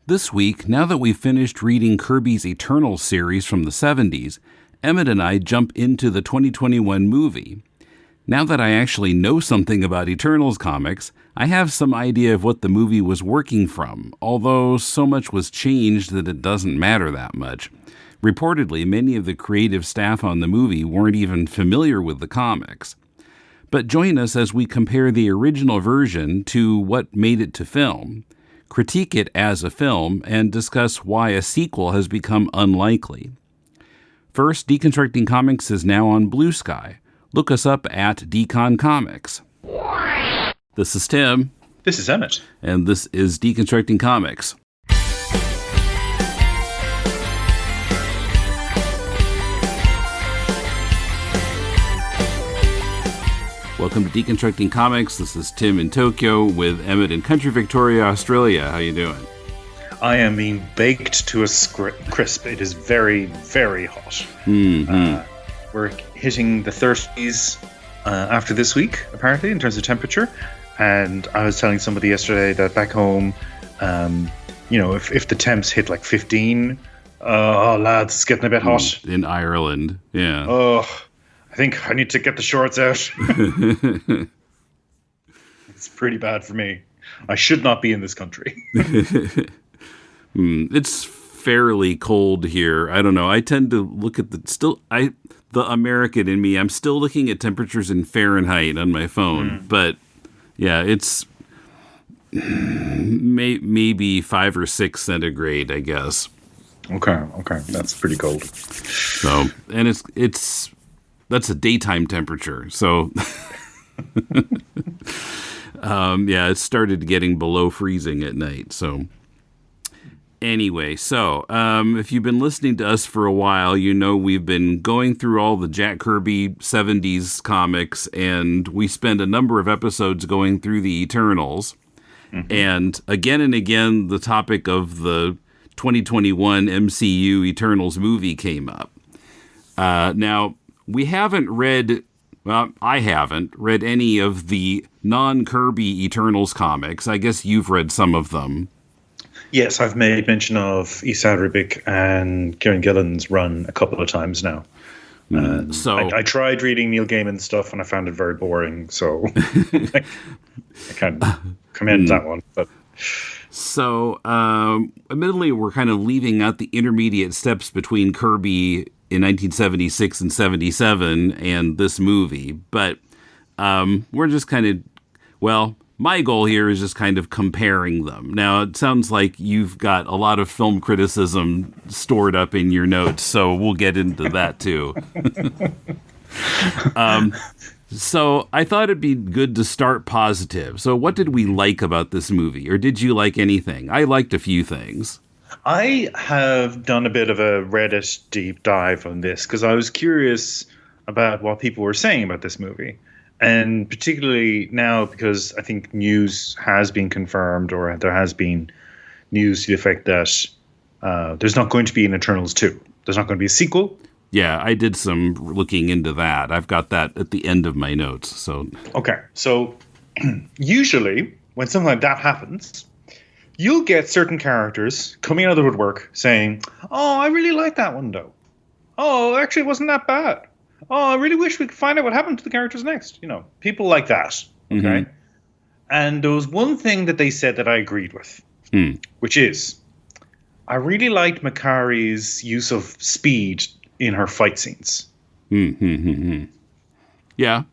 This week, now that we've finished reading Kirby's Eternals series from the 70s, Emmet and I jump into the 2021 movie. Now that I actually know something about Eternals comics, I have some idea of what the movie was working from, although so much was changed that it doesn't matter that much. Reportedly, many of the creative staff on the movie weren't even familiar with the comics. But join us as we compare the original version to what made it to film, critique it as a film, and discuss why a sequel has become unlikely. First, Deconstructing Comics is now on Blue Sky. Look us up at Decon Comics. This is Tim. This is Emmet. And this is Deconstructing Comics. Welcome to Deconstructing Comics. This is Tim in Tokyo with Emmet in Country Victoria, Australia. How you doing? I am being baked to a crisp. It is very, very hot. Mm-hmm. We're hitting the 30s after this week, apparently, in terms of temperature. And I was telling somebody yesterday that back home, if the temps hit like 15, oh, lads, it's getting a bit hot. In Ireland, yeah. Oh, I think I need to get the shorts out. It's pretty bad for me. I should not be in this country. It's fairly cold here. I don't know. I tend to look at the American in me. I'm still looking at temperatures in Fahrenheit on my phone, but yeah, it's maybe 5 or 6 centigrade, I guess. Okay, that's pretty cold. So, and that's a daytime temperature. So, it started getting below freezing at night. So, anyway, if you've been listening to us for a while, you know we've been going through all the Jack Kirby 70s comics, and we spend a number of episodes going through the Eternals. Mm-hmm. And again, the topic of the 2021 MCU Eternals movie came up. Now, we haven't read, I haven't read any of the non-Kirby Eternals comics. I guess you've read some of them. Yes, I've made mention of Issa Ribic and Kieran Gillen's run a couple of times now. I tried reading Neil Gaiman's stuff and I found it very boring, so I can't commend that one. But so, admittedly, we're kind of leaving out the intermediate steps between Kirby in 1976 and 77 and this movie, but we're just kind of, my goal here is just kind of comparing them. Now, it sounds like you've got a lot of film criticism stored up in your notes, so we'll get into that too. So I thought it'd be good to start positive. So what did we like about this movie, or did you like anything? I liked a few things. I have done a bit of a Reddit deep dive on this because I was curious about what people were saying about this movie. And particularly now because I think news has been confirmed, or there has been news to the effect that there's not going to be an Eternals 2. There's not going to be a sequel. Yeah, I did some looking into that. I've got that at the end of my notes. So okay, so usually when something like that happens, you'll get certain characters coming out of the woodwork saying, "Oh, I really like that one, though. Oh, actually, it wasn't that bad. Oh, I really wish we could find out what happened to the characters next." You know, people like that. Okay. Mm-hmm. And there was one thing that they said that I agreed with, which is, I really liked Makari's use of speed in her fight scenes. Yeah,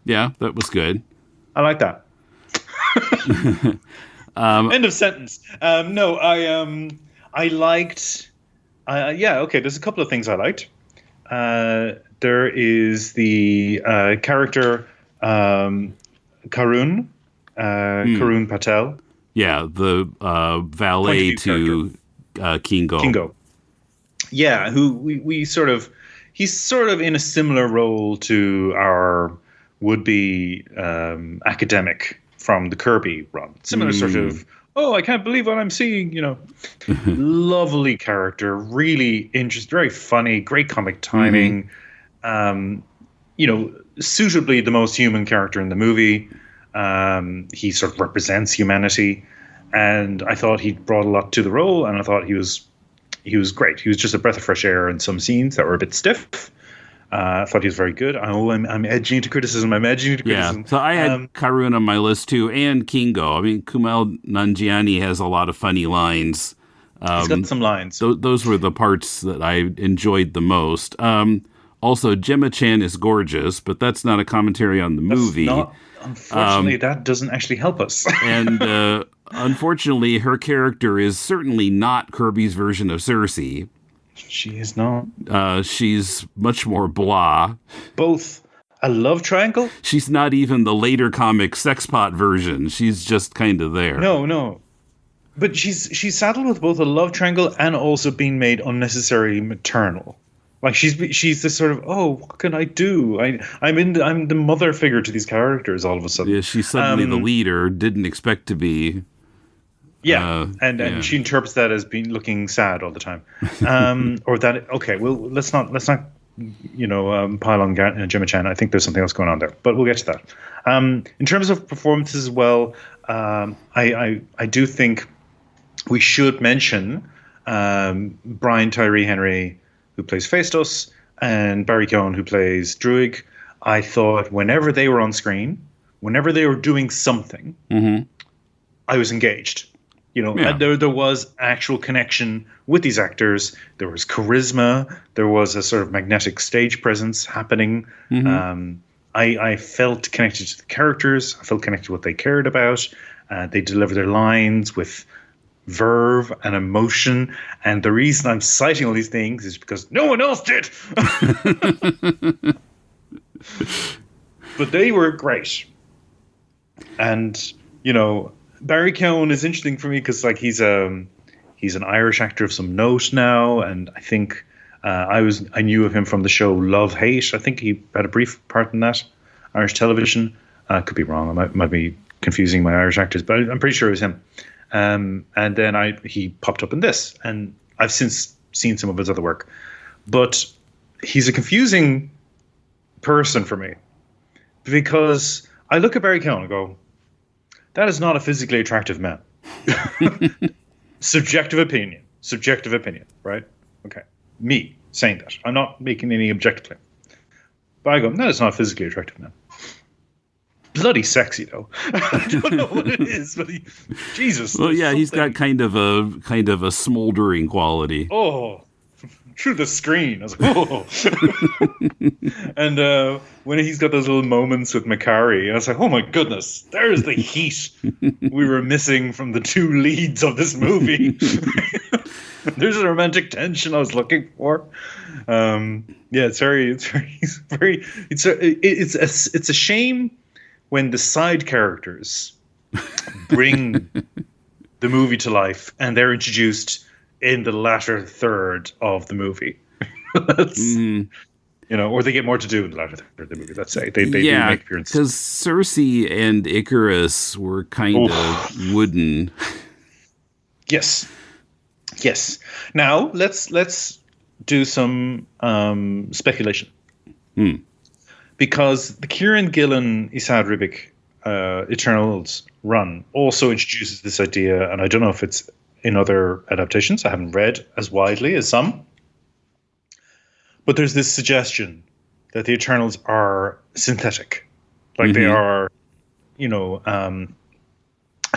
that was good. I like that. End of sentence. No, I liked. There's a couple of things I liked. There is the character Karun Patel. Yeah, the valet to Kingo. Yeah, who we sort of. He's sort of in a similar role to our would-be academic from the Kirby run. Similar sort of, I can't believe what I'm seeing, Lovely character, really interesting, very funny, great comic timing. Suitably the most human character in the movie. He sort of represents humanity. and I thought he brought a lot to the role, and I thought he was great. He was just a breath of fresh air in some scenes that were a bit stiff. I thought he was very good. I'm edging into criticism. Yeah, so I had Karun on my list too, and Kingo. I mean, Kumail Nanjiani has a lot of funny lines. He's got some lines. Those were the parts that I enjoyed the most. Also, Gemma Chan is gorgeous, but that's not a commentary on the movie. Unfortunately, that doesn't actually help us. And unfortunately, her character is certainly not Kirby's version of Cersei. She is not. She's much more blah. Both a love triangle? She's not even the later comic sexpot version. She's just kind of there. No. But she's saddled with both a love triangle and also being made unnecessarily maternal. Like she's this sort of, oh, what can I do? I'm the mother figure to these characters all of a sudden. Yeah, she's suddenly the leader. Didn't expect to be. Yeah, and she interprets that as being looking sad all the time, or that. Okay, well, let's not pile on Gemma Chan. I think there's something else going on there, but we'll get to that. In terms of performances as well, I do think we should mention Brian Tyree Henry, who plays Phaestus, and Barry Keoghan, who plays Druig. I thought whenever they were on screen, whenever they were doing something, I was engaged. There was actual connection with these actors. There was charisma. There was a sort of magnetic stage presence happening. I felt connected to the characters. I felt connected to what they cared about. They delivered their lines with verve and emotion. And the reason I'm citing all these things is because no one else did. But they were great. And, Barry Keoghan is interesting for me because he's an Irish actor of some note now, and I think I knew of him from the show Love Hate. I think he had a brief part in that Irish television. Could be wrong. I might be confusing my Irish actors, but I'm pretty sure it was him. And then he popped up in this, and I've since seen some of his other work, but he's a confusing person for me because I look at Barry Keoghan and go, that is not a physically attractive man. Subjective opinion, right? Okay. Me saying that. I'm not making any objective claim. But I go, that is not a physically attractive man. Bloody sexy, though. I don't know what it is, but Jesus. Well, yeah, he's got kind of a smoldering quality. Oh, through the screen. I was like, oh. And when he's got those little moments with Makari, I was like, oh my goodness, there's the heat we were missing from the two leads of this movie. There's a romantic tension I was looking for. It's a shame when the side characters bring the movie to life and they're introduced in the latter third of the movie. Or they get more to do in the latter third of the movie, let's say. They do make appearances. Because Cersei and Icarus were kind of wooden. Yes. Now, let's do some speculation. Because the Kieran Gillen, Esad Ribic Eternals run also introduces this idea, and I don't know if it's in other adaptations. I haven't read as widely as some. But there's this suggestion that the Eternals are synthetic. Like they are,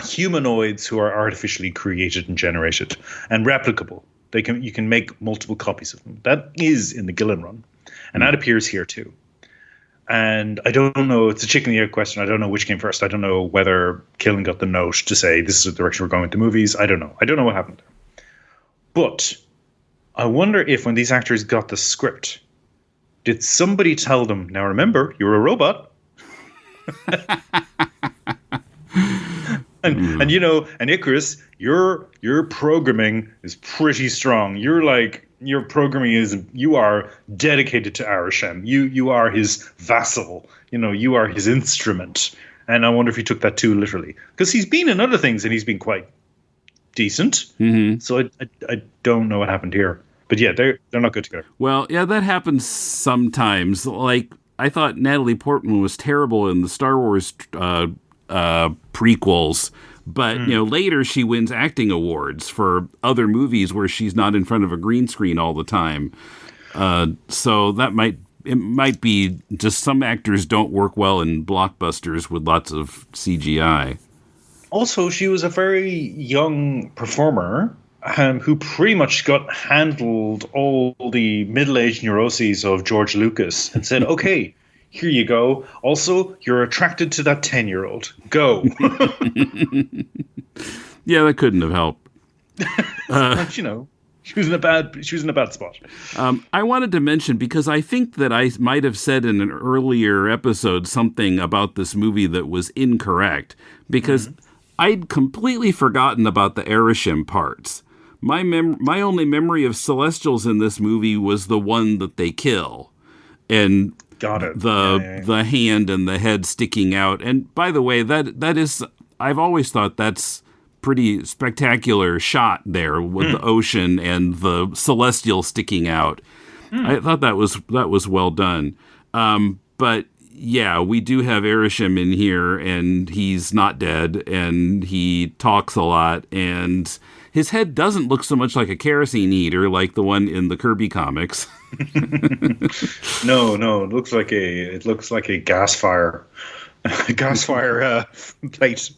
humanoids who are artificially created and generated and replicable. You can make multiple copies of them. That is in the Gillen run. And that appears here too. And I don't know, it's a chicken and egg question. I don't know which came first. I don't know whether Gillen got the note to say this is the direction we're going with the movies. I don't know. I don't know what happened there. But I wonder if when these actors got the script, did somebody tell them, now remember, you're a robot. And Icarus, your programming is pretty strong. Your programming you are dedicated to Arishem. You are his vassal. You are his instrument. And I wonder if he took that too literally. Because he's been in other things and he's been quite decent. So I don't know what happened here. But yeah, they're not good together. Well, yeah, that happens sometimes. Like, I thought Natalie Portman was terrible in the Star Wars prequels, But, later she wins acting awards for other movies where she's not in front of a green screen all the time. So it might be just some actors don't work well in blockbusters with lots of CGI. Also, she was a very young performer who pretty much handled all the middle-aged neuroses of George Lucas and said, okay, here you go. Also, you're attracted to that 10-year-old. Go. Yeah, that couldn't have helped. But, she was in a bad spot. I wanted to mention, because I think that I might have said in an earlier episode something about this movie that was incorrect, because I'd completely forgotten about the Arishem parts. My only memory of Celestials in this movie was the one that they kill. And got it. The hand and the head sticking out. And by the way, that is, I've always thought that's pretty spectacular shot there with the ocean and the Celestial sticking out. I thought that was well done. But yeah, we do have Arishem in here, and he's not dead, and he talks a lot, and his head doesn't look so much like a kerosene heater like the one in the Kirby comics. No, it looks like a gas fire, plate.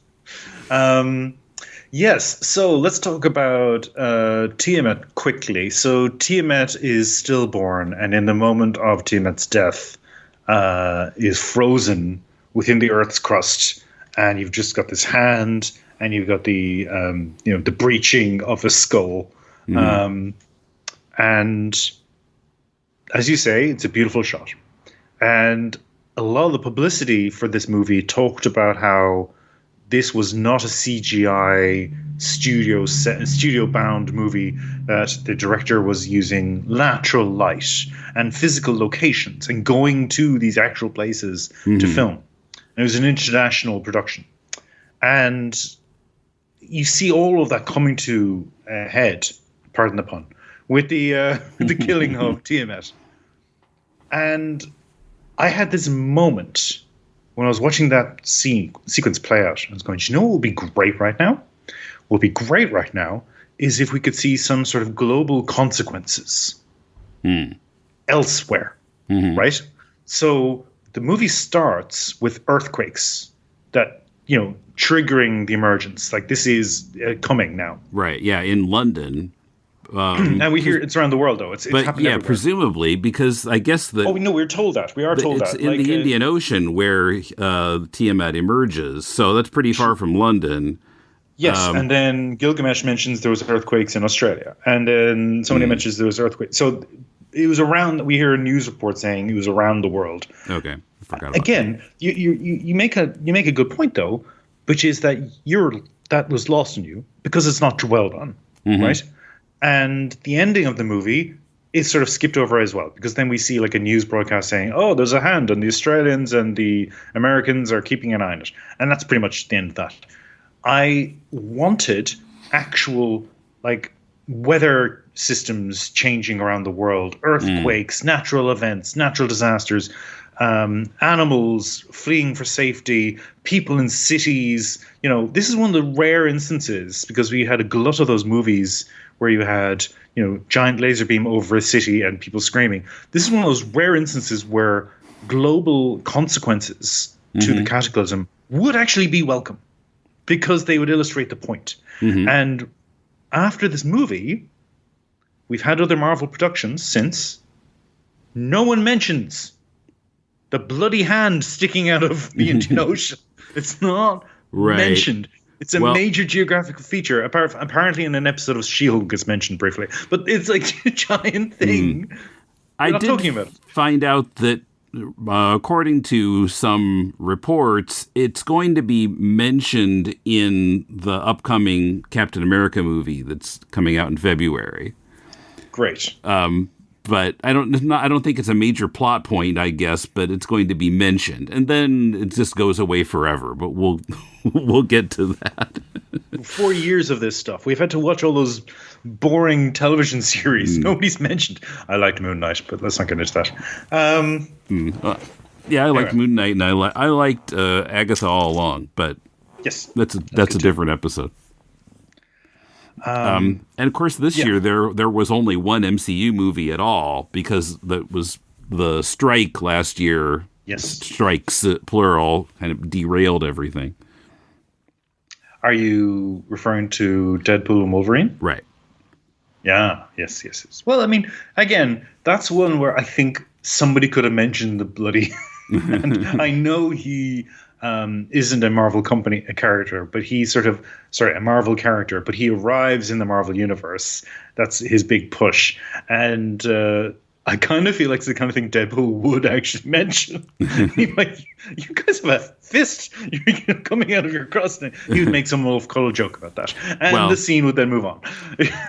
Yes, so let's talk about Tiamat quickly. So Tiamat is stillborn, and in the moment of Tiamat's death, is frozen within the Earth's crust, and you've just got this hand, and you've got the the breaching of a skull, and as you say, it's a beautiful shot, and a lot of the publicity for this movie talked about how this was not a CGI studio-bound movie, that the director was using natural light and physical locations and going to these actual places to film. And it was an international production. And you see all of that coming to a head, pardon the pun, with the killing of Tiamat. And I had this moment when I was watching that sequence play out. I was going, you know what would be great right now? What would be great right now is if we could see some sort of global consequences elsewhere, right? So the movie starts with earthquakes that, triggering the emergence. Like, this is coming now. Right, yeah, in London. And we hear it's around the world, though. It's happening everywhere. Presumably, because I guess that... Oh, no, we're told that. We are told it's that. in the Indian Ocean where Tiamat emerges, so that's pretty far from London. Yes, and then Gilgamesh mentions there was earthquakes in Australia, and then somebody mentions there was earthquakes. So it was around... We hear a news report saying it was around the world. Okay, I forgot about Again, you make a good point, though, which is that that was lost on you because it's not dwelled on, right? And the ending of the movie is sort of skipped over as well, because then we see like a news broadcast saying, oh, there's a hand, and the Australians and the Americans are keeping an eye on it. And that's pretty much the end of that. I wanted actual like weather systems changing around the world, earthquakes, natural events, natural disasters, animals fleeing for safety, people in cities. This is one of the rare instances, because we had a glut of those movies where you had, giant laser beam over a city and people screaming. This is one of those rare instances where global consequences to the cataclysm would actually be welcome, because they would illustrate the point. And after this movie, we've had other Marvel productions since. No one mentions the bloody hand sticking out of the Indian Ocean. It's not mentioned. It's a major geographical feature. Apparently in an episode of She-Hulk gets mentioned briefly. But it's like a giant thing. I did find out that, according to some reports, it's going to be mentioned in the upcoming Captain America movie that's coming out in February. Great. But I don't think it's a major plot point, I guess, but it's going to be mentioned. And then it just goes away forever, but we'll get to that. 4 years of this stuff. We've had to watch all those boring television series. Nobody's mentioned. I liked Moon Knight, but let's not get into that. Yeah, I liked Moon Knight, and I liked Agatha all along, but Yes. That's a different episode. And of course, this year there was only one MCU movie at all because that was the strike last year. Yes. Strikes, plural, kind of derailed everything. Are you referring to Deadpool and Wolverine? Right. Yeah. Yes. Well, I mean, again, that's one where I think somebody could have mentioned the bloody. And I know he isn't a Marvel company a character, but he's a Marvel character, but he arrives in the Marvel universe. That's his big push, and I kind of feel like it's the kind of thing Deadpool would actually mention. He'd like, you guys have a fist you're coming out of your crust. And he would make some off-color joke about that, and the scene would then move on.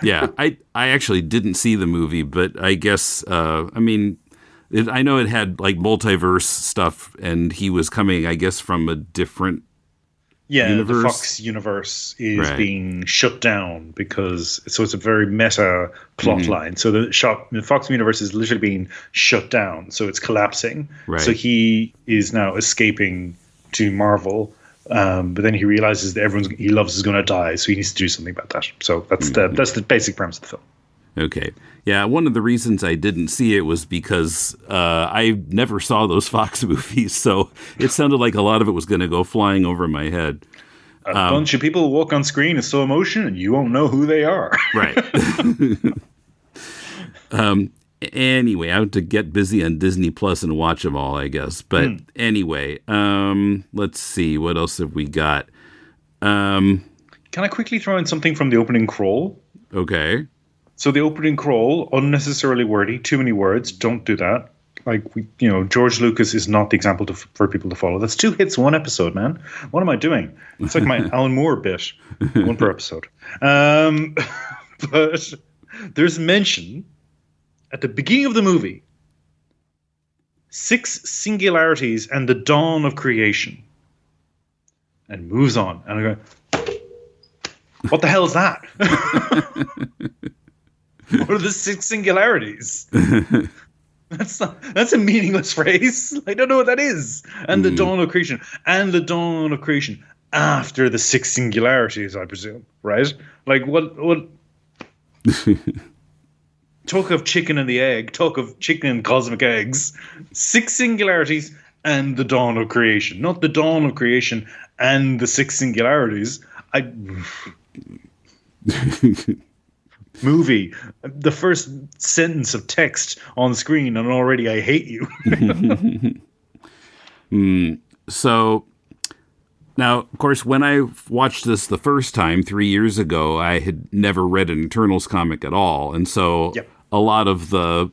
Yeah, I actually didn't see the movie, but I guess I mean. I know it had like multiverse stuff, and he was coming, I guess, from a different universe. The Fox universe is being shut down because it's a very meta plot line. So the Fox universe is literally being shut down, so it's collapsing. Right. So he is now escaping to Marvel, but then he realizes that everyone he loves is going to die, so he needs to do something about that. So that's the basic premise of the film. Okay. Yeah, one of the reasons I didn't see it was because I never saw those Fox movies, so it sounded like a lot of it was going to go flying over my head. A bunch of people walk on screen in slow motion, and you won't know who they are. Right. Anyway, I have to get busy on Disney Plus and watch them all, I guess. But anyway, let's see. What else have we got? Can I quickly throw in something from the opening crawl? Okay. So the opening crawl, unnecessarily wordy, too many words. Don't do that. Like George Lucas is not the example for people to follow. That's 2 hits, 1 episode, man. What am I doing? It's like my Alan Moore bit, 1 per episode. But there's mention at the beginning of the movie, 6 singularities and the dawn of creation, and moves on. And I go, what the hell is that? What are the 6 singularities? That's a meaningless phrase. I don't know what that is. And the dawn of creation. And the dawn of creation after the 6 singularities, I presume. Right? Like what talk of chicken and the egg. Talk of chicken and cosmic eggs. 6 singularities and the dawn of creation. Not the dawn of creation and the 6 singularities. Movie, the first sentence of text on screen, and already I hate you. So now, of course, when I watched this the first time 3 years ago, I had never read an Eternals comic at all, and so a lot of the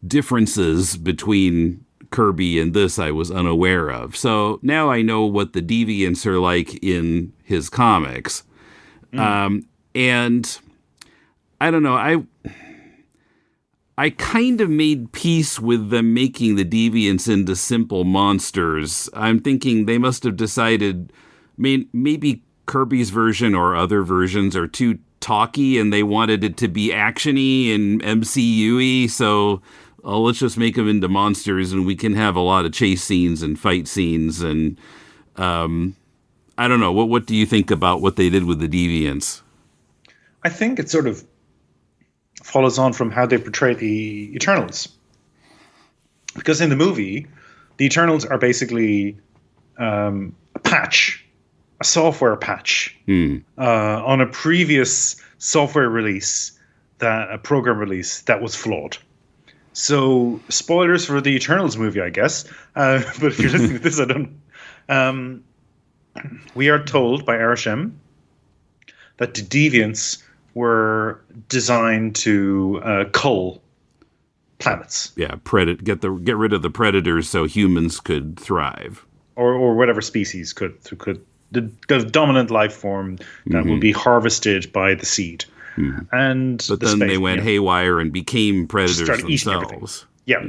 differences between Kirby and this I was unaware of. So now I know what the deviants are like in his comics, and I don't know. I kind of made peace with them making the deviants into simple monsters. I'm thinking they must have decided maybe Kirby's version or other versions are too talky and they wanted it to be actiony and MCU-y. So let's just make them into monsters and we can have a lot of chase scenes and fight scenes. And I don't know. What do you think about what they did with the deviants? I think it sort of follows on from how they portray the Eternals. Because in the movie, the Eternals are basically a software patch on a previous software release, a program release that was flawed. So, spoilers for the Eternals movie, I guess. But if you're listening to this, I don't. We are told by Arishem that the deviants were designed to cull planets. Yeah, get rid of the predators so humans could thrive, or whatever species could the dominant life form that would be harvested by the seed. But then they went haywire and became predators themselves. Yeah.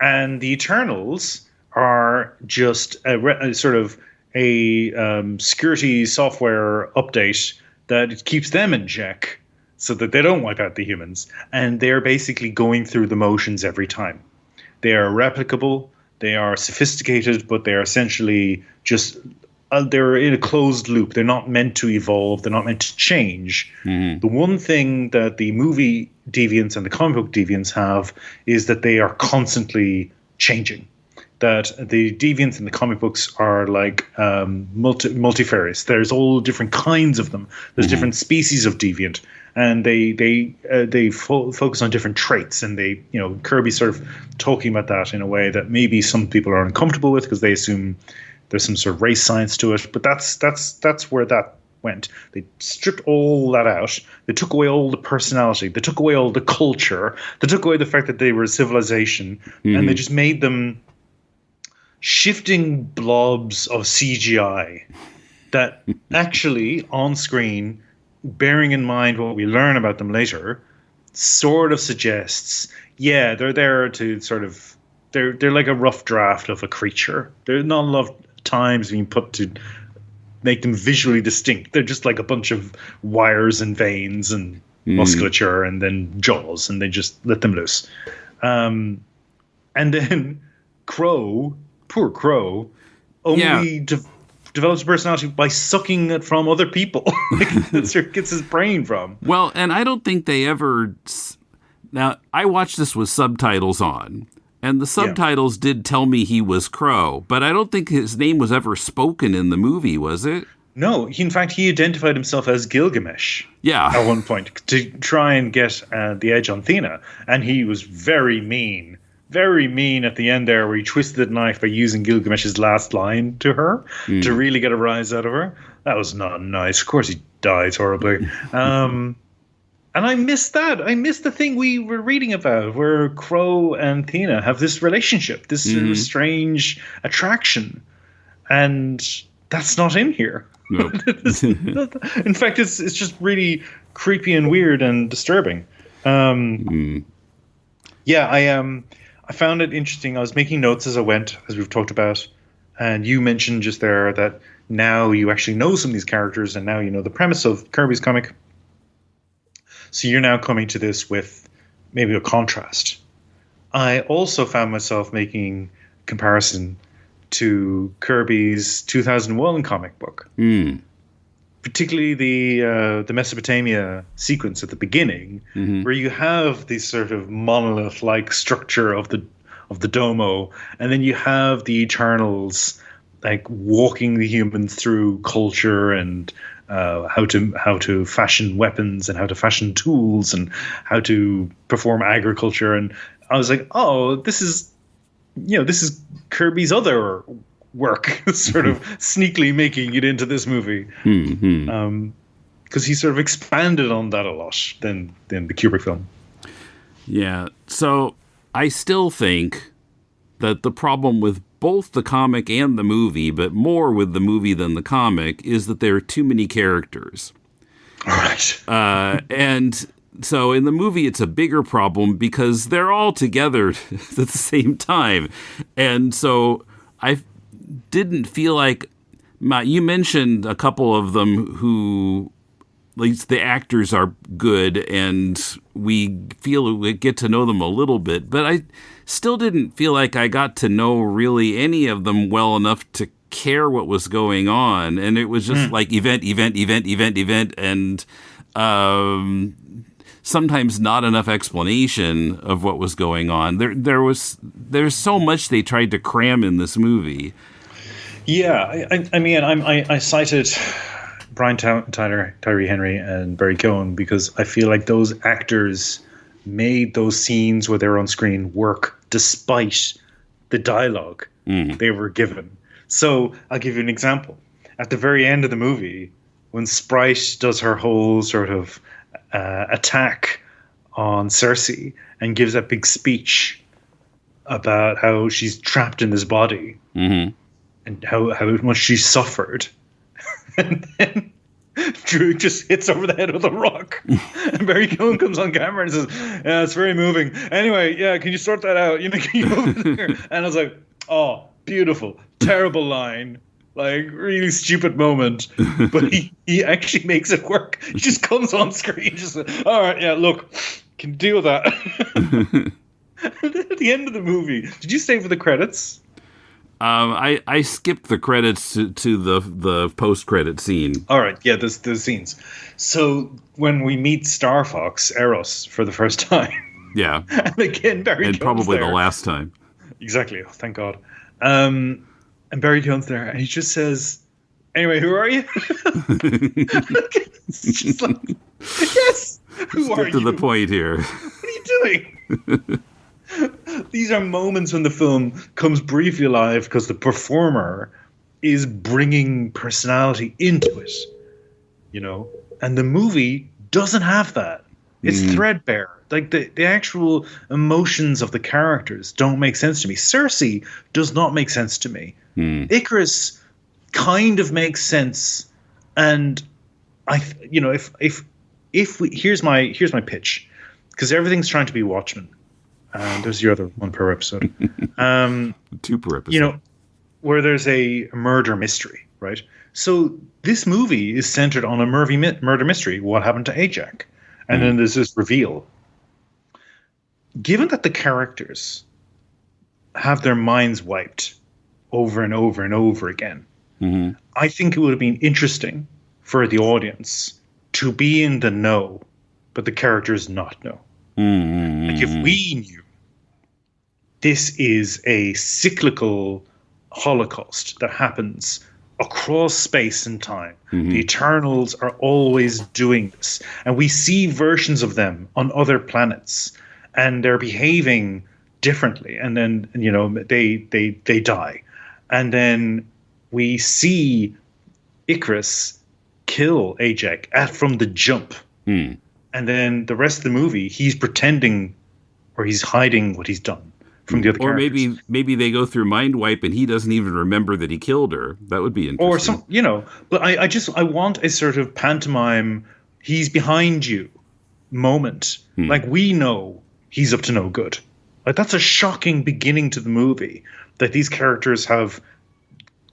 And the Eternals are just a sort of a security software update that keeps them in check so that they don't wipe out the humans. And they're basically going through the motions every time. They are replicable, they are sophisticated, but they are essentially just they're in a closed loop. They're not meant to evolve. They're not meant to change. The one thing that the movie deviants and the comic book deviants have is that they are constantly changing. That the deviants in the comic books are like multifarious. There's all different kinds of them. There's different species of deviant, and they focus on different traits. And Kirby's sort of talking about that in a way that maybe some people are uncomfortable with because they assume there's some sort of race science to it. But that's where that went. They stripped all that out. They took away all the personality. They took away all the culture. They took away the fact that they were a civilization, and they just made them shifting blobs of CGI that actually on screen, bearing in mind what we learn about them later, sort of suggests, they're there to sort of, they're like a rough draft of a creature. There's not a lot of times being put to make them visually distinct. They're just like a bunch of wires and veins and musculature and then jaws, and they just let them loose. And then poor Crow, only develops a personality by sucking it from other people. That's where it gets his brain from. Well, and I don't think they ever... Now, I watched this with subtitles on, and the subtitles did tell me he was Crow, but I don't think his name was ever spoken in the movie, was it? No, in fact, he identified himself as Gilgamesh at one point to try and get the edge on Thena, and he was very mean at the end there, where he twisted the knife by using Gilgamesh's last line to her to really get a rise out of her. That was not nice. Of course, he dies horribly. And I missed that. I missed the thing we were reading about, where Crow and Thena have this relationship, this sort of strange attraction, and that's not in here. Nope. In fact, it's just really creepy and weird and disturbing. I found it interesting. I was making notes as I went, as we've talked about, and you mentioned just there that now you actually know some of these characters, and now you know the premise of Kirby's comic. So you're now coming to this with maybe a contrast. I also found myself making comparison to Kirby's 2001 comic book. Particularly the Mesopotamia sequence at the beginning, where you have this sort of monolith-like structure of the domo, and then you have the Eternals like walking the humans through culture and how to fashion weapons and how to fashion tools and how to perform agriculture. And I was like, oh, this is Kirby's other work, sort of sneakily making it into this movie, because he sort of expanded on that a lot than the Kubrick film. Yeah, so I still think that the problem with both the comic and the movie, but more with the movie than the comic, is that there are too many characters. All right. And so in the movie, it's a bigger problem because they're all together at the same time. And so I didn't feel like... You mentioned a couple of them who... At least the actors are good and we get to know them a little bit, but I still didn't feel like I got to know really any of them well enough to care what was going on. And it was just like event, and sometimes not enough explanation of what was going on. There's so much they tried to cram in this movie. Yeah, I cited Brian Tyler, Tyree Henry, and Barry Cohen because I feel like those actors made those scenes where they're on screen work despite the dialogue they were given. So I'll give you an example. At the very end of the movie, when Sprite does her whole sort of attack on Cersei and gives that big speech about how she's trapped in this body and how much she suffered. And then Drew just hits over the head with a rock. And Barry Cohen comes on camera and says, yeah, it's very moving. Anyway, yeah, can you sort that out? Can you over there? And I was like, oh, beautiful. Terrible line. Like, really stupid moment. But he actually makes it work. He just comes on screen. Just all right, yeah, look, can you deal with that? And then at the end of the movie, did you stay for the credits? I skipped the credits to the post-credit scene. All right, yeah, the scenes. So when we meet Star Fox, Eros, for the first time. Yeah. And again, Barry and comes probably there. the last time. Exactly. Oh, thank God. And Barry comes there and he just says, anyway, who are you? It's just like, yes, who are you? Get to the point here. What are you doing? These are moments when the film comes briefly alive because the performer is bringing personality into it, and the movie doesn't have that. It's threadbare. Like the actual emotions of the characters don't make sense to me. Cersei does not make sense to me. Icarus kind of makes sense, and if we here's my pitch, because everything's trying to be Watchmen. There's your other one per episode. 2 per episode. Where there's a murder mystery, right? So this movie is centered on a murder mystery. What happened to Ajax? And then there's this reveal. Given that the characters have their minds wiped over and over and over again, I think it would have been interesting for the audience to be in the know, but the characters not know. Like if we knew this is a cyclical holocaust that happens across space and time. The Eternals are always doing this. And we see versions of them on other planets. And they're behaving differently. And then, they die. And then we see Icarus kill Ajax from the jump. And then the rest of the movie, he's pretending or he's hiding what he's done from the other characters. Or maybe they go through mind wipe and he doesn't even remember that he killed her. That would be interesting. Or but I want a sort of pantomime, he's behind you moment. Like we know he's up to no good. Like that's a shocking beginning to the movie, that these characters have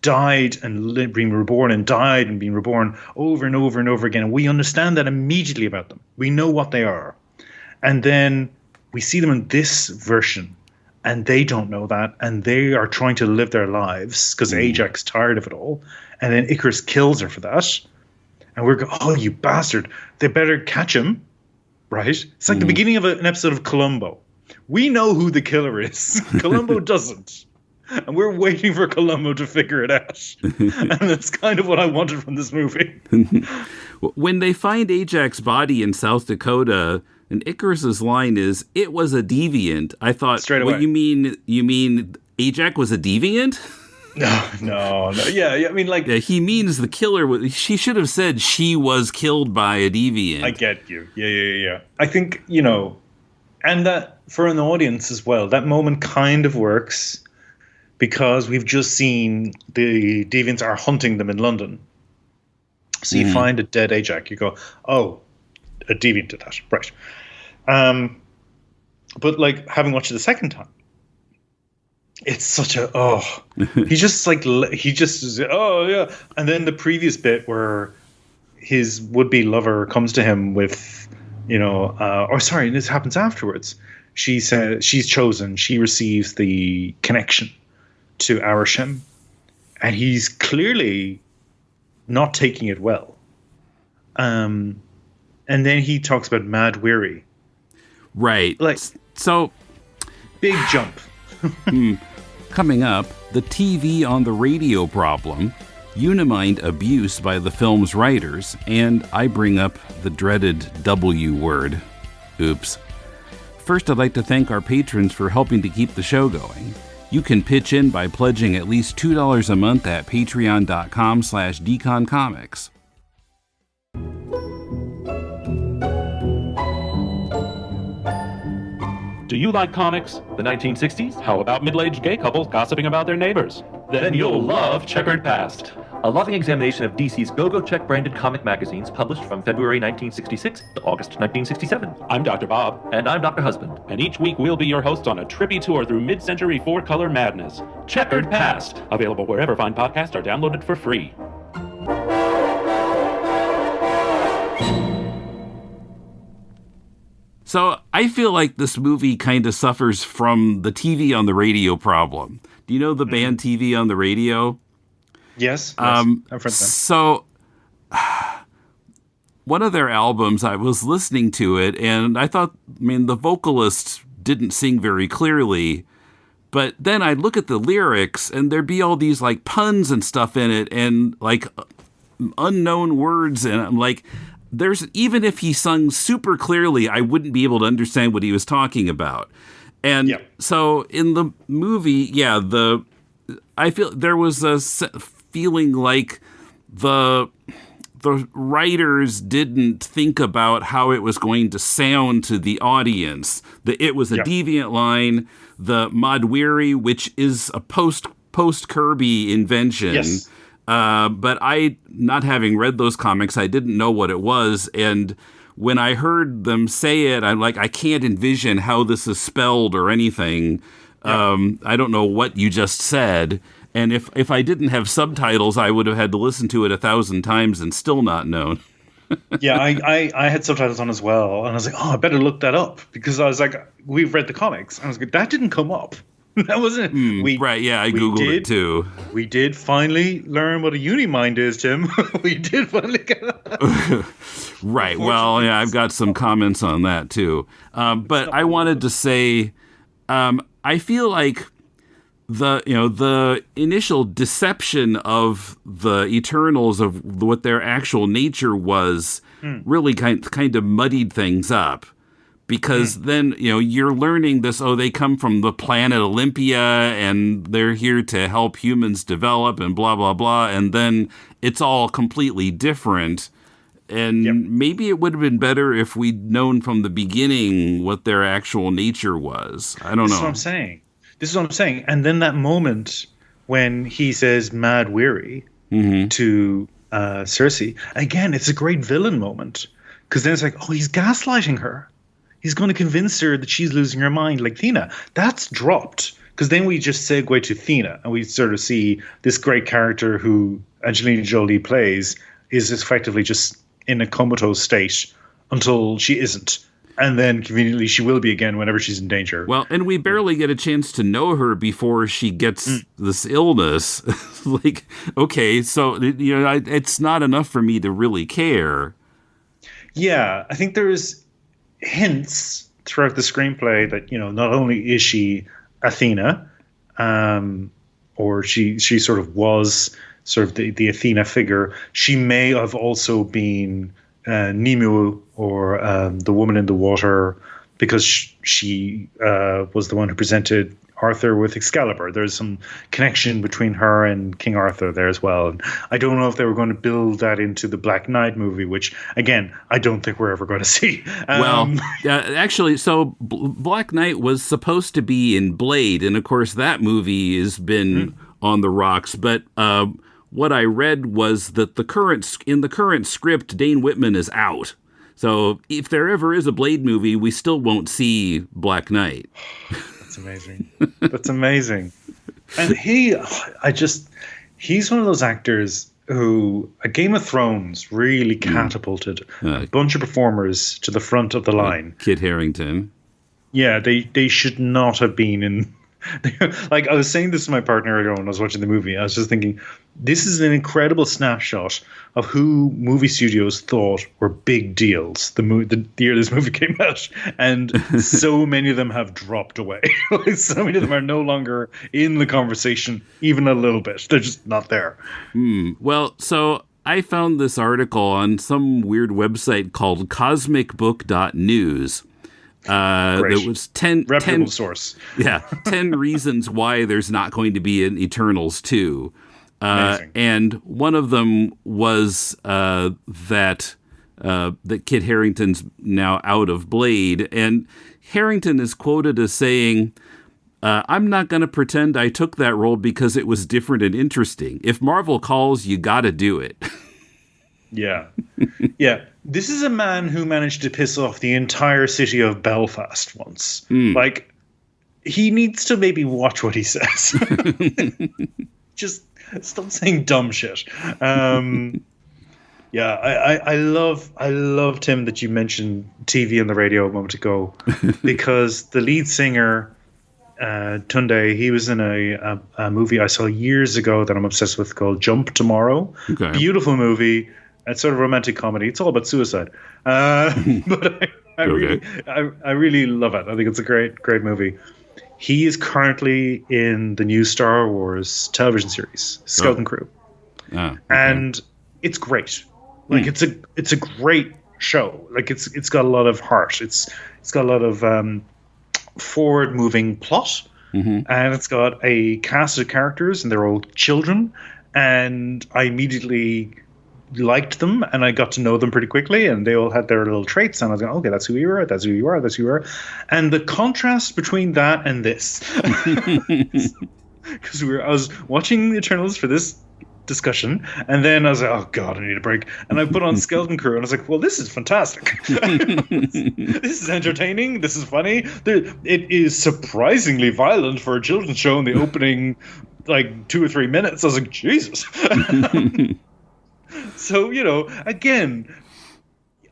died and been reborn and died and been reborn over and over and over again. And we understand that immediately about them. We know what they are. And then we see them in this version and they don't know that. And they are trying to live their lives because Ajax is tired of it all. And then Icarus kills her for that. And we're going, oh, you bastard. They better catch him. Right? It's like the beginning of an episode of Columbo. We know who the killer is. Columbo doesn't. And we're waiting for Columbo to figure it out. And that's kind of what I wanted from this movie. When they find Ajax's body in South Dakota, and Icarus's line is, "It was a deviant." I thought, straight away. Well, you mean Ajax was a deviant? No. Yeah. I mean, like, yeah, he means the killer. She should have said she was killed by a deviant. I get you. Yeah. I think, and that for an audience as well, that moment kind of works. Because we've just seen the deviants are hunting them in London. So you find a dead Ajax. You go, oh, a deviant did that. Right. But like having watched it the second time, it's such a, he just, oh, yeah. And then the previous bit where his would-be lover comes to him with, this happens afterwards. She says she's chosen. She receives the connection to Arishem, and he's clearly not taking it well. And then he talks about Mad Weary. Right. Like, so big jump. Coming up, the TV on the radio problem, Unimind abuse by the film's writers, and I bring up the dreaded W word. Oops. First, I'd like to thank our patrons for helping to keep the show going. You can pitch in by pledging at least $2 a month at patreon.com/deconcomics. Do you like comics? The 1960s? How about middle-aged gay couples gossiping about their neighbors? Then you'll love Checkered Past. A loving examination of DC's Go-Go Check branded comic magazines published from February 1966 to August 1967. I'm Dr. Bob. And I'm Dr. Husband. And each week we'll be your hosts on a trippy tour through mid-century four-color madness. Checkered Past. Available wherever fine podcasts are downloaded for free. So I feel like this movie kind of suffers from the TV on the radio problem. Do you know the band TV on the radio? Yes. I've heard them. So one of their albums, I was listening to it, and I thought, the vocalists didn't sing very clearly. But then I'd look at the lyrics, and there'd be all these like puns and stuff in it, and like unknown words, and I'm like, even if he sung super clearly, I wouldn't be able to understand what he was talking about. And so in the movie, I feel there was a feeling like the writers didn't think about how it was going to sound to the audience. It was a deviant line. The Mod Weary, which is a post Kirby invention. Yes. But not having read those comics, I didn't know what it was. And when I heard them say it, I'm like, I can't envision how this is spelled or anything. I don't know what you just said. And if I didn't have subtitles, I would have had to listen to it 1,000 times and still not known. I had subtitles on as well. And I was like, I better look that up. Because I was like, we've read the comics. And I was like, that didn't come up. That wasn't I Googled it too. We did finally learn what a Unimind is, Tim. We did finally get that. Right. Well, I've got some comments on that too. But I wanted to say, I feel like the initial deception of the Eternals of what their actual nature was really kind of muddied things up. Because then, you're learning this, they come from the planet Olympia and they're here to help humans develop and blah, blah, blah. And then it's all completely different. And maybe it would have been better if we'd known from the beginning what their actual nature was. I don't know. This is what I'm saying. And then that moment when he says mad weary to Cersei, again, it's a great villain moment. Because then it's like, he's gaslighting her. He's going to convince her that she's losing her mind, like Thena. That's dropped. Because then we just segue to Thena, and we sort of see this great character who Angelina Jolie plays is effectively just in a comatose state until she isn't. And then conveniently she will be again whenever she's in danger. Well, and we barely get a chance to know her before she gets this illness. Like, okay, so it's not enough for me to really care. Yeah, I think there's hints throughout the screenplay that not only is she Athena, or she sort of was sort of the Athena figure, she may have also been Nimue or the woman in the water, because she was the one who presented Arthur with Excalibur. There's some connection between her and King Arthur there as well. And I don't know if they were going to build that into the Black Knight movie, which, again, I don't think we're ever going to see. Actually, so Black Knight was supposed to be in Blade, and of course that movie has been on the rocks. But what I read was that in the current script, Dane Whitman is out. So if there ever is a Blade movie, we still won't see Black Knight. That's amazing. That's amazing. And he's one of those actors who a Game of Thrones really catapulted a bunch of performers to the front of the line. Kit Harington. Yeah, they should not have been in. Like, I was saying this to my partner earlier when I was watching the movie. I was just thinking, this is an incredible snapshot of who movie studios thought were big deals the year this movie came out. And so many of them have dropped away. Like, so many of them are no longer in the conversation, even a little bit. They're just not there. Well, so I found this article on some weird website called cosmicbook.news. That was 10 source. Yeah, 10 reasons why there's not going to be an Eternals 2. And one of them was that Kit Harington's now out of Blade. And Harington is quoted as saying, I'm not going to pretend I took that role because it was different and interesting. If Marvel calls, you got to do it. Yeah. Yeah. This is a man who managed to piss off the entire city of Belfast once. Like, he needs to maybe watch what he says. Just stop saying dumb shit. Yeah, Yeah, I love Tim that you mentioned TV and the radio a moment ago, because the lead singer Tunde, he was in a movie I saw years ago that I'm obsessed with called Jump Tomorrow. Okay. Beautiful movie. It's sort of romantic comedy. It's all about suicide, but I really love it. I think it's a great movie. He is currently in the new Star Wars television series, Skeleton Crew, and it's great. Like it's a great show. Like it's got a lot of heart. It's got a lot of forward moving plot, and it's got a cast of characters, and they're all children. And I immediately liked them, and I got to know them pretty quickly, and they all had their little traits, and I was going, okay, that's who you are, that's who you are, that's who you are. And the contrast between that and this, because I was watching the Eternals for this discussion, and then I was like, oh god, I need a break, and I put on Skeleton Crew, and I was like, well, this is fantastic. This is entertaining, this is funny, it is surprisingly violent for a children's show in the opening like 2 or 3 minutes. I was like, Jesus. So, again,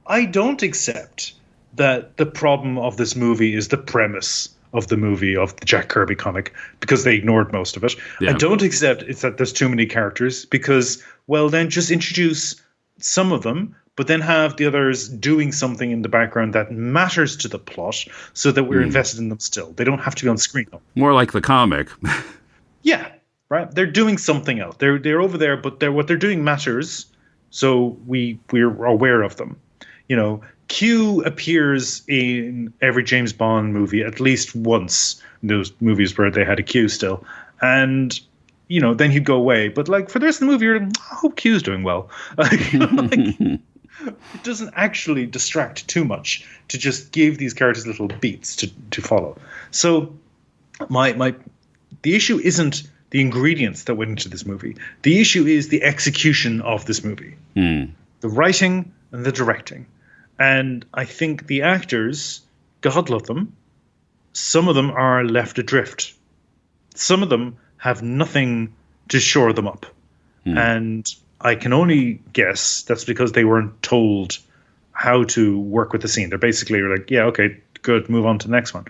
I don't accept that the problem of this movie is the premise of the movie, of the Jack Kirby comic, because they ignored most of it. Yeah. I don't accept it's that there's too many characters, because, well, then just introduce some of them, but then have the others doing something in the background that matters to the plot, so that we're invested in them still. They don't have to be on screen. More like the comic. Yeah, right. They're doing something else. They're over there, but what they're doing matters, so we're aware of them. Q appears in every James Bond movie at least once, in those movies where they had a Q still. And, then he'd go away. But, like, for the rest of the movie, you're like, I hope Q's doing well. It doesn't actually distract too much to just give these characters little beats to follow. So the issue isn't the ingredients that went into this movie. The issue is the execution of this movie. The writing and the directing. And I think the actors, God love them, some of them are left adrift. Some of them have nothing to shore them up. And I can only guess that's because they weren't told how to work with the scene. They're basically like, yeah, okay, good, move on to the next one.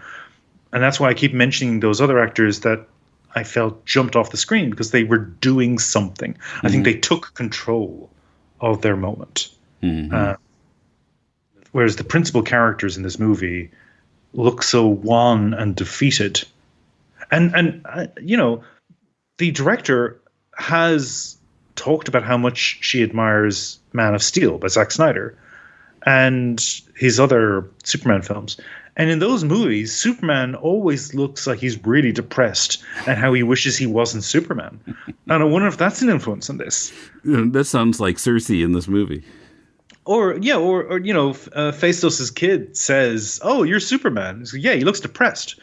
And that's why I keep mentioning those other actors that I felt jumped off the screen, because they were doing something. I think they took control of their moment. Whereas the principal characters in this movie look so wan and defeated. And the director has talked about how much she admires Man of Steel by Zack Snyder and his other Superman films. And in those movies, Superman always looks like he's really depressed and how he wishes he wasn't Superman. And I wonder if that's an influence on this. That sounds like Cersei in this movie. Or Phastos' kid says, "Oh, you're Superman." He's like, yeah, he looks depressed.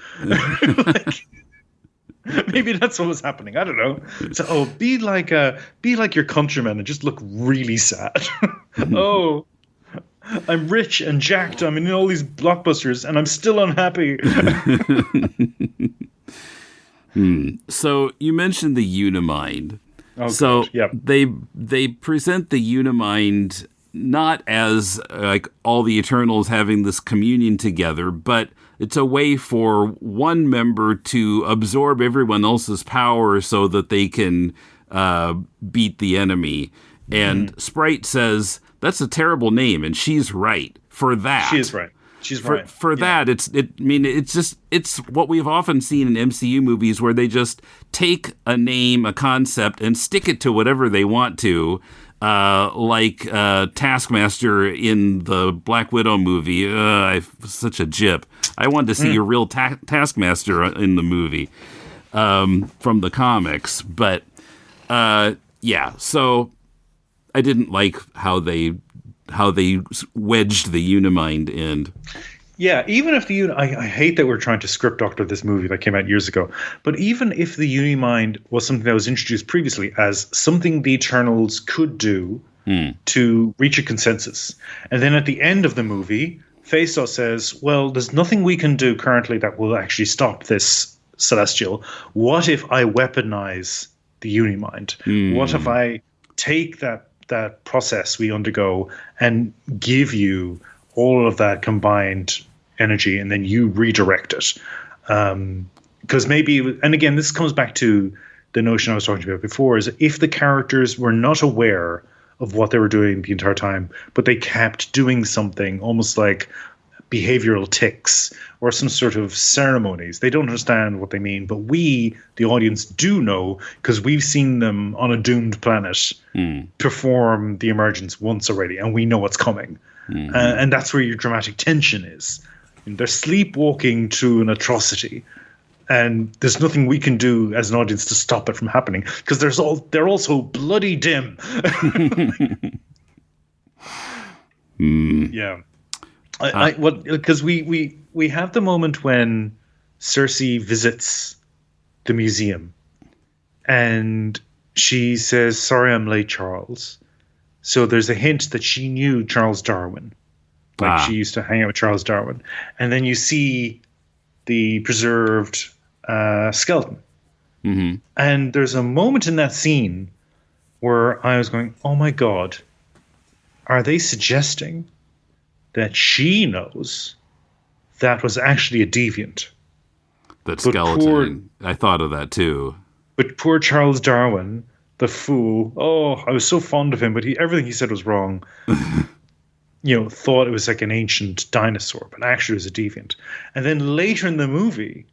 Maybe that's what was happening. I don't know. So, be like your countrymen and just look really sad. Oh, I'm rich and jacked. I'm in all these blockbusters, and I'm still unhappy. So you mentioned the Unimind. Oh, so God. Yep. they present the Unimind not as like all the Eternals having this communion together, but it's a way for one member to absorb everyone else's power so that they can beat the enemy. And Sprite says, that's a terrible name, and she's right for that. She is right. She's right. For that, it's what we've often seen in MCU movies, where they just take a name, a concept, and stick it to whatever they want to. Like Taskmaster in the Black Widow movie. I'm such a jip. I wanted to see a real Taskmaster in the movie from the comics. But, yeah, so I didn't like how they wedged the Unimind end. Yeah, even if I hate that we're trying to script doctor this movie that came out years ago, but even if the Unimind was something that was introduced previously as something the Eternals could do to reach a consensus, and then at the end of the movie, Phastos says, well, there's nothing we can do currently that will actually stop this Celestial. What if I weaponize the Unimind? What if I take that process we undergo and give you all of that combined energy, and then you redirect it. Because maybe, and again, this comes back to the notion I was talking about before, is if the characters were not aware of what they were doing the entire time, but they kept doing something almost like behavioral tics or some sort of ceremonies. They don't understand what they mean, but we, the audience, do know because we've seen them on a doomed planet perform the emergence once already, and we know what's coming. And that's where your dramatic tension is. And they're sleepwalking to an atrocity, and there's nothing we can do as an audience to stop it from happening because they're also bloody dim. Yeah. Because we have the moment when Cersei visits the museum, and she says, "Sorry, I'm late, Charles." So there's a hint that she knew Charles Darwin, she used to hang out with Charles Darwin, and then you see the preserved skeleton, and there's a moment in that scene where I was going, "Oh my God, are they suggesting that she knows that was actually a deviant?" That skeleton. I thought of that too. But poor Charles Darwin, the fool. Oh, I was so fond of him, but everything he said was wrong. Thought it was like an ancient dinosaur, but actually it was a deviant. And then later in the movie,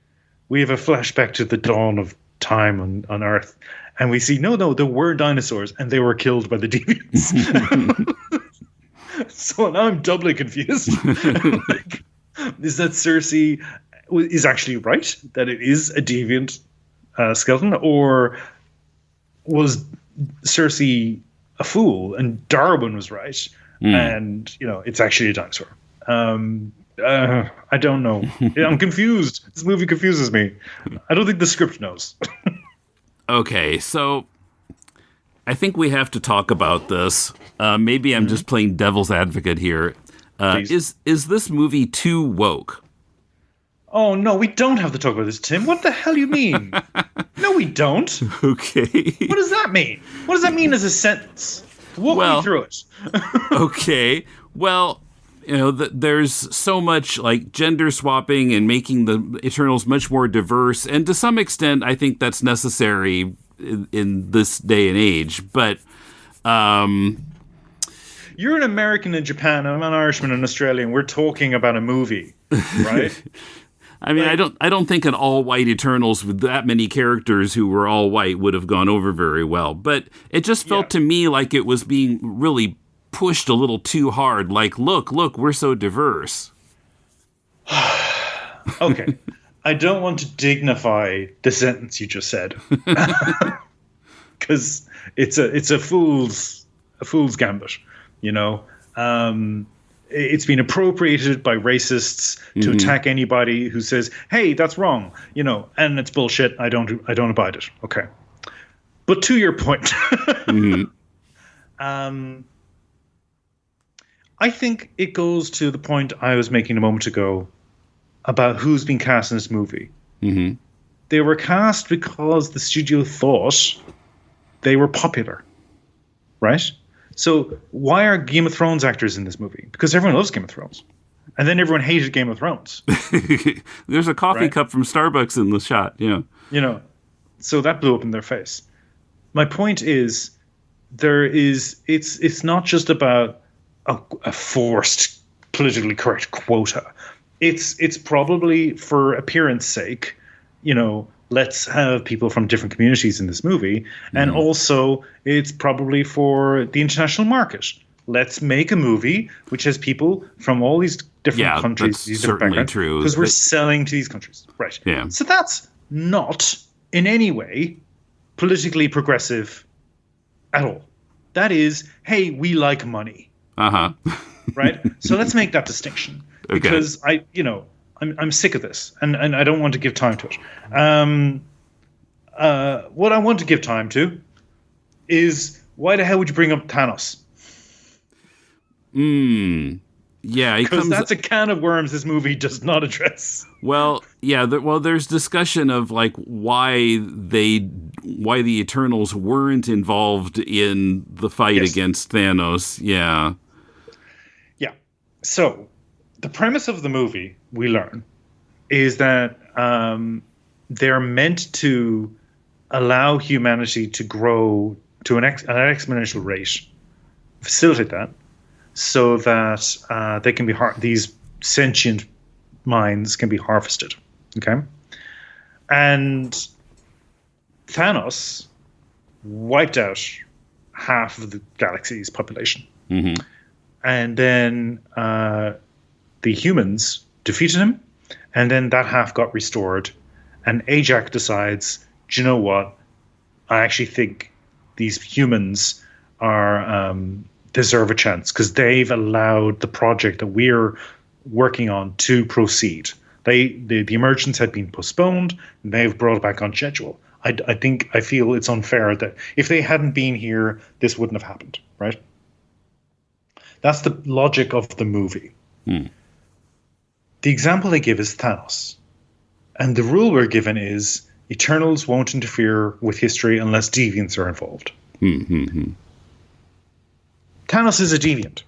we have a flashback to the dawn of time on Earth, and we see, no, there were dinosaurs, and they were killed by the deviants. So now I'm doubly confused. Is that Cersei is actually right, that it is a deviant skeleton, or was Cersei a fool and Darwin was right, and it's actually a dinosaur? I don't know. I'm confused. This movie confuses me. I don't think the script knows. Okay, so I think we have to talk about this. Maybe I'm just playing devil's advocate here. Is this movie too woke? Oh, no, we don't have to talk about this, Tim. What the hell do you mean? No, we don't. Okay. What does that mean? What does that mean as a sentence? Walk me through it. Okay. Well, there's so much like gender swapping and making the Eternals much more diverse. And to some extent, I think that's necessary in this day and age. But you're an American in Japan. I'm an Irishman in Australia, and we're talking about a movie, right? I mean, I don't think an all-white Eternals with that many characters who were all white would have gone over very well. But it just felt to me like it was being really pushed a little too hard. Like, look, we're so diverse. Okay. I don't want to dignify the sentence you just said. Because it's a fool's gambit, it's been appropriated by racists to attack anybody who says, "Hey, that's wrong," and it's bullshit. I don't abide it. Okay, but to your point, I think it goes to the point I was making a moment ago about who's been cast in this movie. They were cast because the studio thought they were popular, right? So why are Game of Thrones actors in this movie? Because everyone loves Game of Thrones. And then everyone hated Game of Thrones. There's a coffee cup from Starbucks in the shot, yeah. So that blew up in their face. My point is, it's not just about a forced politically correct quota. It's probably for appearance sake, let's have people from different communities in this movie. And also, it's probably for the international market. Let's make a movie which has people from all these different countries. That's certainly true. Because we're selling to these countries. Right. Yeah. So that's not in any way politically progressive at all. That is, hey, we like money. Right? So let's make that distinction. Okay. Because I'm sick of this, and I don't want to give time to it. What I want to give time to is, why the hell would you bring up Thanos? Yeah, he Because comes. that's a can of worms this movie does not address. Well, yeah. There's discussion of like why the Eternals weren't involved in the fight Yes. against Thanos. Yeah. Yeah. So the premise of the movie, we learn, is that they're meant to allow humanity to grow to an exponential rate, facilitate that, so that they can be these sentient minds can be harvested. Okay, and Thanos wiped out half of the galaxy's population, and then the humans defeated him, and then that half got restored, and Ajax decides, do you know what? I actually think these humans are deserve a chance because they've allowed the project that we're working on to proceed. The emergence had been postponed, and they've brought it back on schedule. I feel it's unfair that if they hadn't been here, this wouldn't have happened, right? That's the logic of the movie. The example they give is Thanos. And the rule we're given is Eternals won't interfere with history unless deviants are involved. Thanos is a deviant.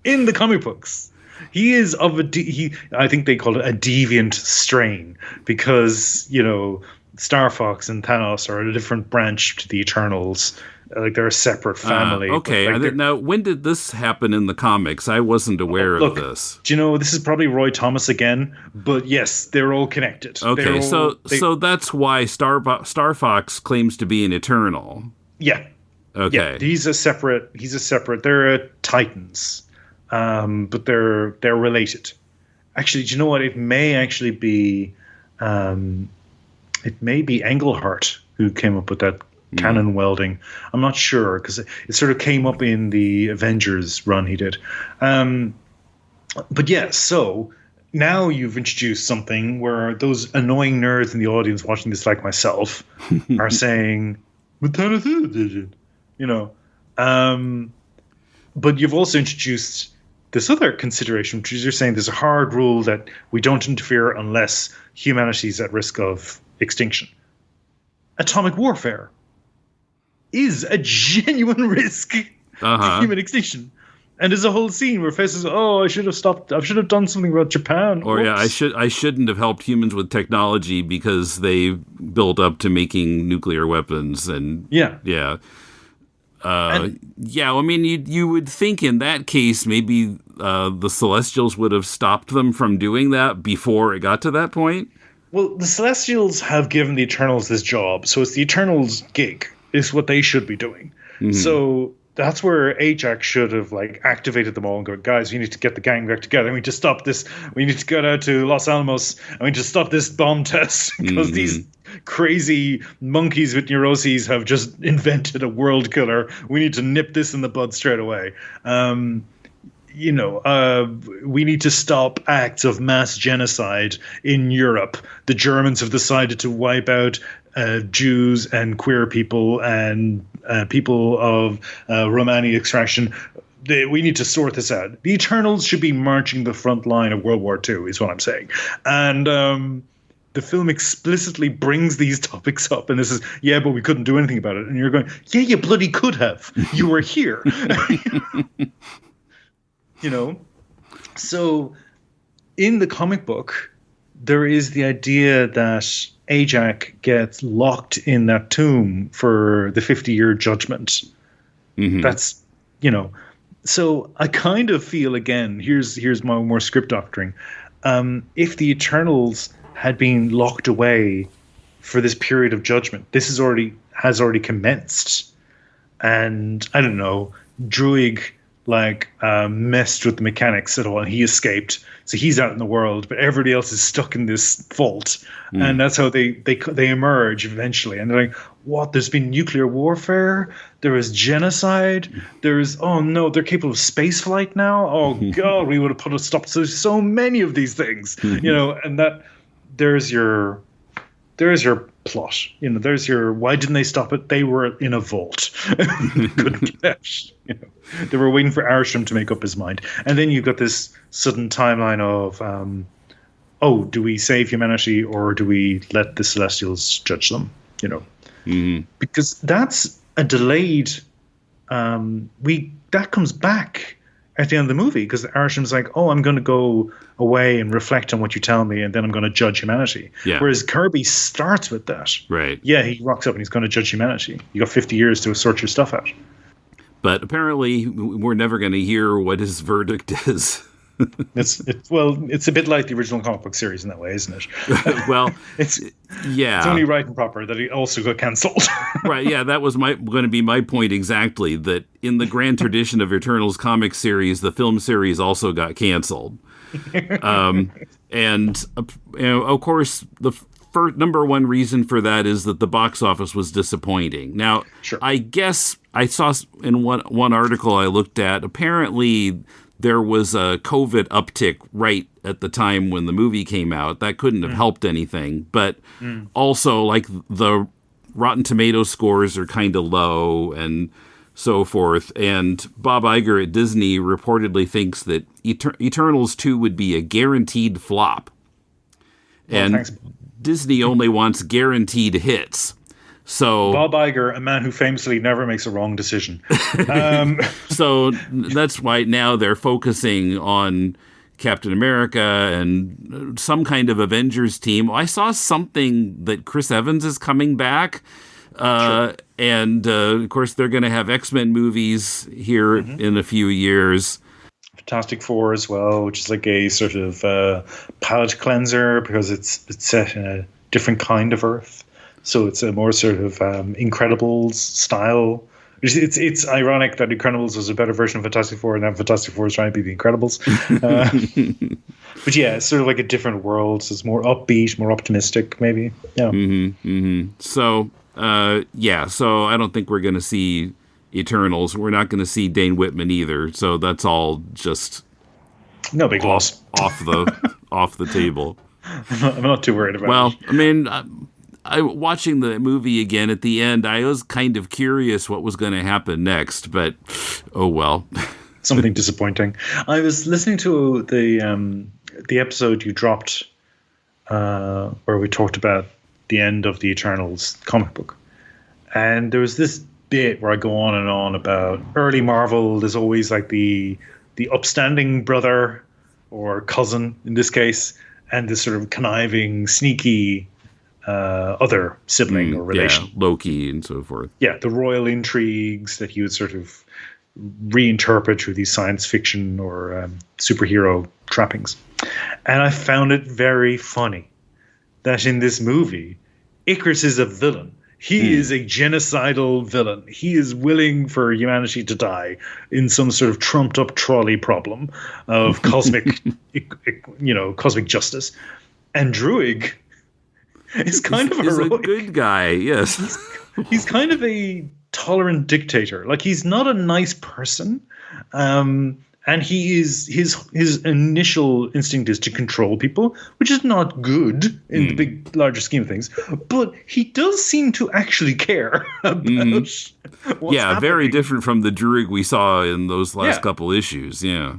In the comic books. He is of I think they call it a deviant strain because, Star Fox and Thanos are a different branch to the Eternals. Like they're a separate family. Okay. Now, when did this happen in the comics? I wasn't aware of this. Do you know, this is probably Roy Thomas again, but yes, they're all connected. Okay, so that's why Star Fox claims to be an Eternal. Yeah. Okay. Yeah, he's a separate. They're Titans, but they're related. Actually, do you know what? It may actually be, Englehart who came up with that cannon welding. I'm not sure because it sort of came up in the Avengers run he did. But yeah, so now you've introduced something where those annoying nerds in the audience watching this, like myself, are saying, "But Thanos is a digit," But you've also introduced this other consideration, which is you're saying there's a hard rule that we don't interfere unless humanity is at risk of extinction. Atomic warfare is a genuine risk of human extinction. And there's a whole scene where Fez says, "Oh, I should have done something about Japan." Or I shouldn't have helped humans with technology because they built up to making nuclear weapons and yeah. I mean, you would think in that case maybe the Celestials would have stopped them from doing that before it got to that point. Well, the Celestials have given the Eternals this job, so it's the Eternals' gig. Is what they should be doing. So that's where Ajax should have activated them all and go, guys, we need to get the gang back together. We need to stop this. We need to get out to Los Alamos and we need to stop this bomb test because these crazy monkeys with neuroses have just invented a world killer. We need to nip this in the bud straight away. We need to stop acts of mass genocide in Europe. The Germans have decided to wipe out Jews and queer people and people of Romani extraction. We need to sort this out. The Eternals should be marching the front line of World War II, is what I'm saying. And the film explicitly brings these topics up, and this is, but we couldn't do anything about it. And you're going, yeah, you bloody could have. You were here. So in the comic book, there is the idea that Ajax gets locked in that tomb for the 50-year judgment. That's, so I kind of feel, again, here's my more script doctoring. If the Eternals had been locked away for this period of judgment, this has already commenced. And I don't know, Druig messed with the mechanics at all, and he escaped. So he's out in the world, but everybody else is stuck in this vault, and that's how they emerge eventually. And they're like, "What? There's been nuclear warfare. There is genocide. They're capable of space flight now. Oh God, we would have put a stop to so many of these things, And that there's your plot. You know, there's your why didn't they stop it? They were in a vault. Couldn't get out. You know, they were waiting for Arishem to make up his mind. And then you've got this sudden timeline of do we save humanity or do we let the Celestials judge them? You know, because that's a delayed. That comes back at the end of the movie because Arishem's like, oh, I'm going to go away and reflect on what you tell me, and then I'm going to judge humanity. Yeah. Whereas Kirby starts with that. Right. Yeah, he rocks up and he's going to judge humanity. You got 50 years to sort your stuff out. But apparently, we're never going to hear what his verdict is. It's a bit like the original comic book series in that way, isn't it? Well, it's only right and proper that it also got cancelled. Right, yeah, that was going to be my point exactly, that in the grand tradition of Eternals comic series, the film series also got canceled. And of course, the number one reason for that is that the box office was disappointing. Now, sure. I guess I saw in one article I looked at, apparently there was a COVID uptick right at the time when the movie came out. That couldn't have helped anything. But also, like, the Rotten Tomato scores are kind of low and so forth. And Bob Iger at Disney reportedly thinks that Eternals 2 would be a guaranteed flop. Well, and thanks. Disney only wants guaranteed hits. So Bob Iger, a man who famously never makes a wrong decision. So that's why now they're focusing on Captain America and some kind of Avengers team. I saw something that Chris Evans is coming back. Sure. And of course, they're going to have X-Men movies here in a few years. Fantastic Four as well, which is like a sort of palate cleanser because it's set in a different kind of Earth. So it's a more sort of Incredibles style. It's ironic that Incredibles was a better version of Fantastic Four, and now Fantastic Four is trying to be the Incredibles. But yeah, it's sort of like a different world. So it's more upbeat, more optimistic, maybe. Yeah. So, so I don't think we're going to see Eternals. We're not going to see Dane Whitman either. So that's all just no big loss off the table. I'm not too worried about it. Well, I mean, I watching the movie again at the end, I was kind of curious what was going to happen next, but oh well. Something disappointing. I was listening to the episode you dropped where we talked about the end of the Eternals comic book, and there was this bit where I go on and on about early Marvel. There's always like the upstanding brother or cousin in this case, and this sort of conniving, sneaky other sibling or relation. Yeah, Loki and so forth. Yeah, the royal intrigues that he would sort of reinterpret through these science fiction or superhero trappings. And I found it very funny that in this movie, Icarus is a villain. He is a genocidal villain. He is willing for humanity to die in some sort of trumped up trolley problem of cosmic, cosmic justice. And Druig is kind of a good guy. Yes, he's kind of a tolerant dictator. Like, he's not a nice person, and he is his initial instinct is to control people, which is not good in the big larger scheme of things. But he does seem to actually care about what's happening. Very different from the Druig we saw in those last couple issues. Yeah,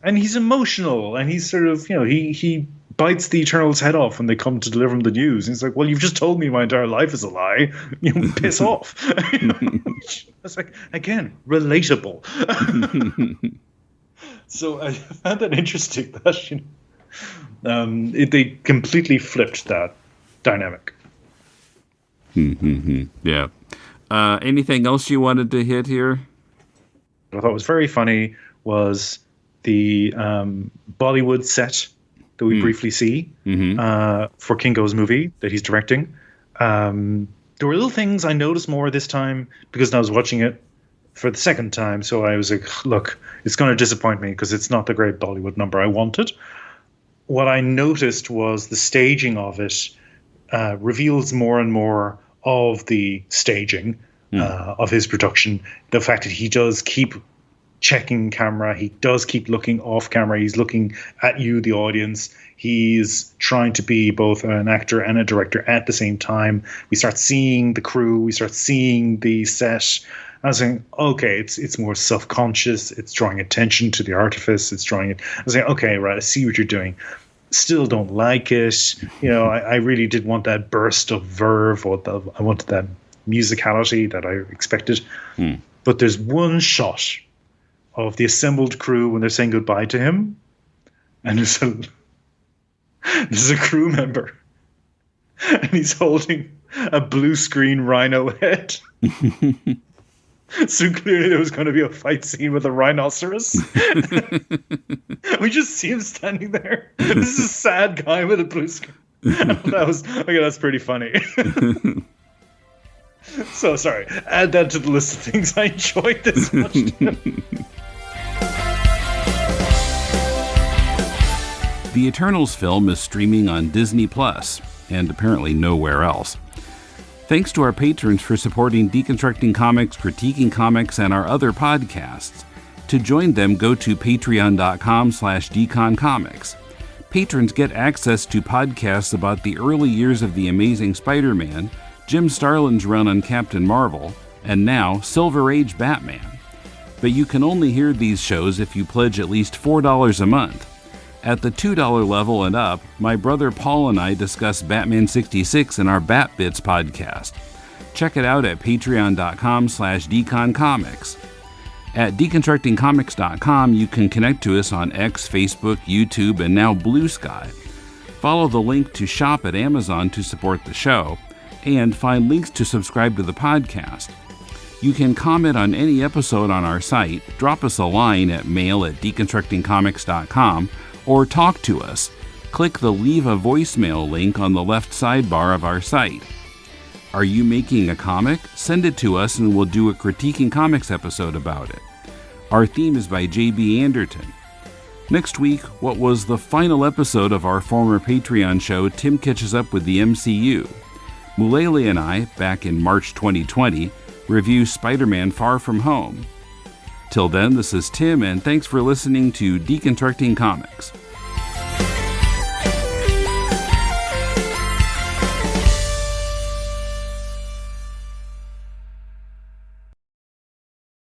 and he's emotional, and he's sort of he bites the Eternals' head off when they come to deliver him the news. And he's like, well, you've just told me my entire life is a lie. Piss off. It's like, again, relatable. So I found that interesting that they completely flipped that dynamic. Yeah. Anything else you wanted to hit here? What I thought was very funny was the Bollywood set that we briefly see for Kingo's movie that he's directing. There were little things I noticed more this time because I was watching it for the second time. So I was like, look, it's going to disappoint me because it's not the great Bollywood number I wanted. What I noticed was the staging of it reveals more and more of the staging of his production. The fact that he does keep checking camera. He does keep looking off camera. He's looking at you, the audience. He's trying to be both an actor and a director at the same time. We start seeing the crew. We start seeing the set. I was saying, okay, it's more self-conscious. It's drawing attention to the artifice. It's drawing it. I was saying, okay, right, I see what you're doing. Still don't like it. I really did want that burst of verve, or I wanted that musicality that I expected. But there's one shot of the assembled crew when they're saying goodbye to him, and there's a crew member, and he's holding a blue screen rhino head. So clearly there was going to be a fight scene with a rhinoceros. We just see him standing there. This is a sad guy with a blue screen. That's pretty funny. So sorry. Add that to the list of things I enjoyed this much. The Eternals film is streaming on Disney Plus, and apparently nowhere else. Thanks to our patrons for supporting Deconstructing Comics, Critiquing Comics, and our other podcasts. To join them, go to patreon.com/deconcomics. Patrons get access to podcasts about the early years of The Amazing Spider-Man, Jim Starlin's run on Captain Marvel, and now Silver Age Batman. But you can only hear these shows if you pledge at least $4 a month. At the $2 level and up, my brother Paul and I discuss Batman 66 in our Bat Bits podcast. Check it out at patreon.com/deconcomics. At deconstructingcomics.com, you can connect to us on X, Facebook, YouTube, and now Blue Sky. Follow the link to shop at Amazon to support the show, and find links to subscribe to the podcast. You can comment on any episode on our site, drop us a line at mail@deconstructingcomics.com, or talk to us. Click the Leave a Voicemail link on the left sidebar of our site. Are you making a comic? Send it to us and we'll do a Critiquing Comics episode about it. Our theme is by J.B. Anderton. Next week, what was the final episode of our former Patreon show, Tim Catches Up with the MCU. Mulele and I, back in March 2020, review Spider-Man Far From Home. Till then, this is Tim, and thanks for listening to Deconstructing Comics.